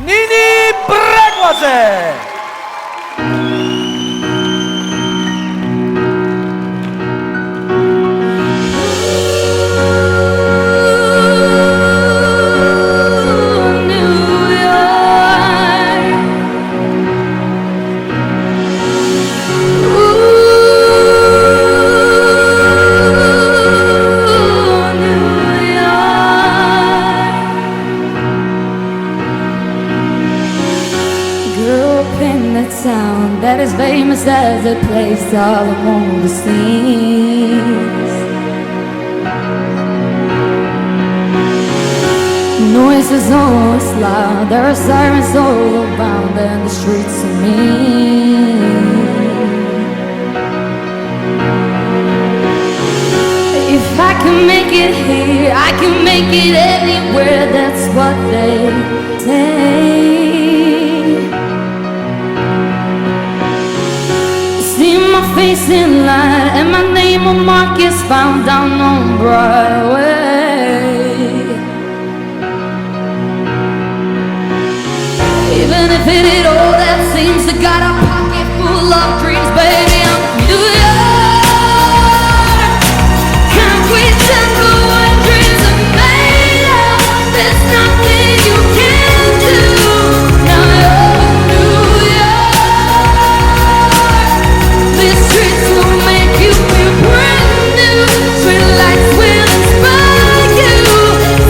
ნინი ბრეგვაძე. That is famous as a place all among the seas. Noises always loud, there are sirens all around and the streets are mean. If I can make it here, I can make it anywhere, that's what they say. Face in line and my name on mark is found down on Broadway. Even if it ain't all that seems to got a pocket full of dreams, baby, I'm New York. Concrete jungle where dreams are made of. There's nothing you can't do. Now you're New York. These streets will make you feel brand new. Street lights will inspire you.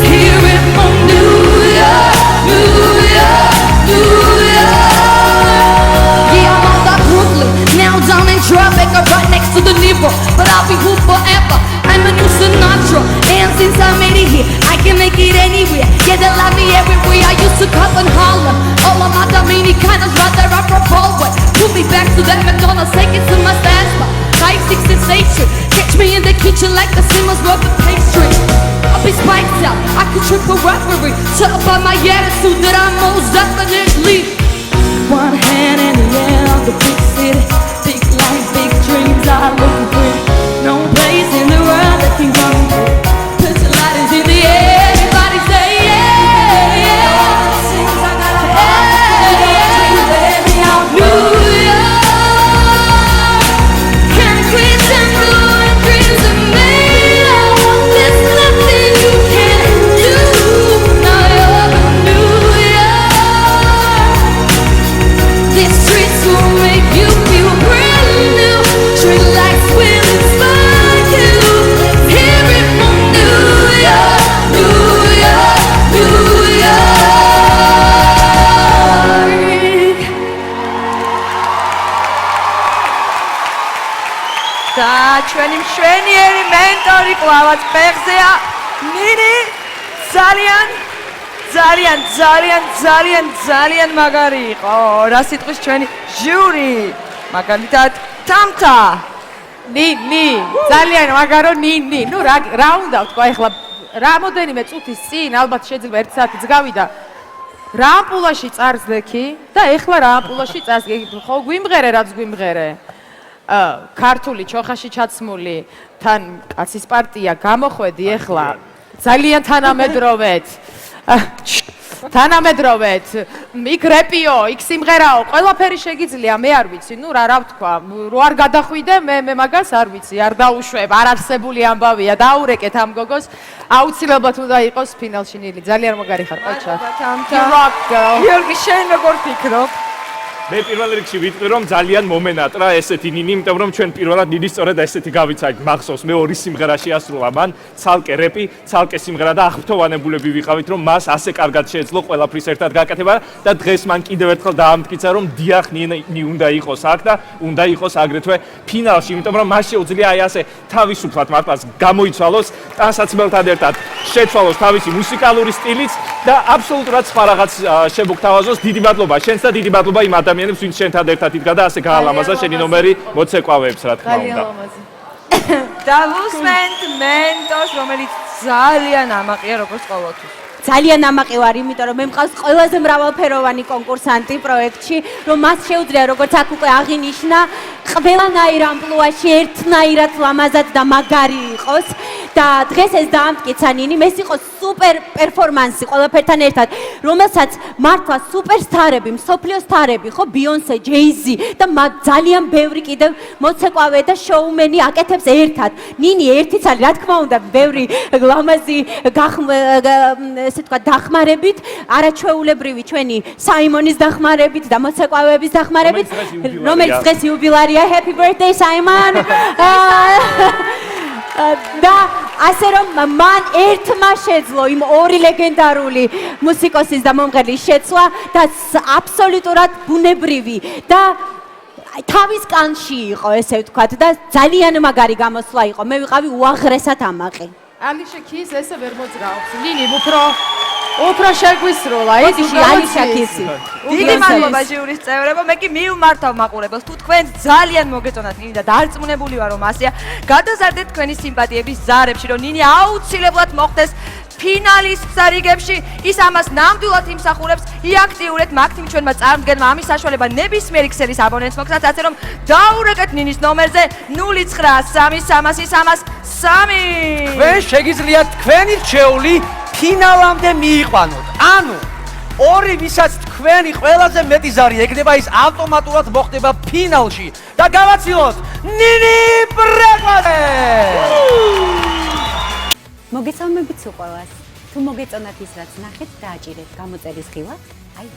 Hear it from New York, New York, New York. Yeah, I'm out of Brooklyn, now down in Tribeca, right next to the Nero. But I'll be who forever. I'm a new Sinatra, and since I made it here, I can make it anywhere. Yeah, they love me everywhere. I used to come in Harlem. All of my Dominicanos right there up from Broadway. Put me back to that McDonald's, take it to my stash bar. 5, 6 sensation. Catch me in the kitchen like the Simmons worth of pastry. I'll be spiked out, I could trip a referee. Shut up by my attitude that I'm most definitely. One hand in the air of the big city. Big life, big dreams are looking free. No place in the world that can come through. Put your lighters in the air, everybody say yeah, yeah. New York, concrete jungle and dreams are made of. There's nothing you can't do. Now you're New York. These streets will make you feel brand new. Street lights will inspire you. Hear it from New York, New York, New York. და ჩვენი მშვენიერი მენტორი კლავაც ფეხზეა ნინი ძალიან მაგარი იყო რა სიტყვის ჩვენი ჟური მაგალითად თამთა ნინი ძალიან მაგარო ნინი ნუ რა უნდა ვთქვა ეხლა რამოდენიმე წუთის წინ ალბათ შეიძლება 1 საათიც გავიდა რამპულაში წარსდექი და ეხლა რამპულაში წარსდექი ხო გვიმღერე რაც გვიმღერე ქართული ჩოხაში ჩაცმული თან კაცის პარტია გამოხვედი ეხლა ძალიან თანამედროვეთ იქ რეპიო იქ სიმღერაო ყველაფერი შეგიძლია მე არ ვიცი ნუ რა ვთქვა რო არ გადახვიდე მე მაგას არ ვიცი არ დაუშვებ არ არსებული ამბავია დაურეკეთ ამ გოგოს აუცილებლად უნდა იყოს ფინალში ნილი ძალიან მაგარი ხარ ყოჩა გიორგი შენ როგორ ფიქრობ მე პირველ რიგში ვიტყვი რომ ძალიან მომენატრა ესეთი ნინი, იმიტომ რომ ჩვენ პირველად ნინი სწორედ ესეთი გავიცავით მახსოვს მე 2 სიმღერა შეასრულა მან, ცალკე რეპი, ცალკე სიმღერა და აღფრთოვანებულები ვიყავით რომ მას ასე კარგად შეეძლო ყველაფრის ერთად გაკეთება და დღეს მან კიდევ ერთხელ დაამტკიცა რომ დიახ ნინი უნდა იყოს აქ და უნდა იყოს აგრეთვე ფინალში, იმიტომ რომ მას შეუძლია აი ასე თავისუფლად მართლაც გამოიცვალოს ტანსაცმელთან ერთად, შეცვალოს თავისი მუსიკალური სტილიც და აბსოლუტურად სხვა რაღაც შემოგთავაზოს. დიდი მადლობა შენს და დიდი მადლობა იმ ადამიანებს, ვინც შენთან ერთად იდგა და ასე გაალამაზა შენი ნომერი მოცეკვავეებს, რა თქმა უნდა. და ვუსმენთ მენტორს, რომელიც ძალიან ამაყია როგორც ყოველთვის. ძალიან ამაყი ვარ, იმიტომ რომ მე მყავს ყველაზე მრავალფეროვანი კონკურსანტი პროექტში, რომ მას შეუძლია როგორც აქ უკვე აღინიშნა ყველანაირ ამპლუაში ერთნაირად ლამაზად და მაგარი იყოს და დღეს ეს დაამტკიცა ნინიმ, ეს იყო სუპერ პერფორმანსი ყველაფერთან ერთად, რომელსაც მართლა სუპერსტარები, მსოფლიოს სტარები, ხო, ბიონსე, ჯეიზი და ძალიან ბევრი კიდევ მოცეკვავე და შოუმენი აკეთებს ერთად. ნინი ერთიც არის, რა თქმა უნდა, ბევრი ლამაზი ესე თქვა დახმარებით, არაჩვეულებრივი ჩვენი საიმონის დახმარებით და მოცეკვავების დახმარებით, რომელიც დღეს იუბილარია. Happy birthday, Simon! და ასე რომ მან ერთმა შეძლო იმ ორი ლეგენდარული მუსიკოსის და მომღერლის შეცვლა და აბსოლუტურად ბუნებრივი და თავის კანში იყო, ესე ვთქვათ, და ძალიან მაგარი გამოსვლა იყო. მე ვიყავი უაღრესად ამაყი. ალიშა ქის ესე ვერ მოძრაობს. ნინი უფრო შეგვისროლა, ეს ალიშა ქისი. დიდი მადლობა ჟიურის წევრებო, მე კი მივმართავ მაყურებელს. თუ თქვენ ძალიან მოგეწონათ ნინი და დარწმუნებული ვარ რომ ასეა, გადაზარდეთ თქვენი სიმპათიების ზარებში, რომ ნინი აუცილებლად მოხვდეს ფინალის რიგებში. ის ამას ნამდვილად იმსახურებს. იაქტიურეთ მაგთიმ ჩვენმა წარმდგენმა ამის საშუალება ნებისმიერი ქსელის აბონენტს მოგცათ, ასე რომ დაურეკეთ ნინის ნომერზე 093330303. თქვენ შეგიძლიათ თქვენი რჩეული ფინალამდე მიიყვანოთ. ანუ ორი ვისაც თქვენი ყველაზე მეტი ზარი ეგნება, ის ავტომატურად მოხდება ფინალში და გავაცილოთ ნინი ბრეგვაძე. მოგესალმებით უყურას. თუ მოგეწონათ ის რაც ნახეთ, დააჭირეთ გამოწერის ღილაკს. აი.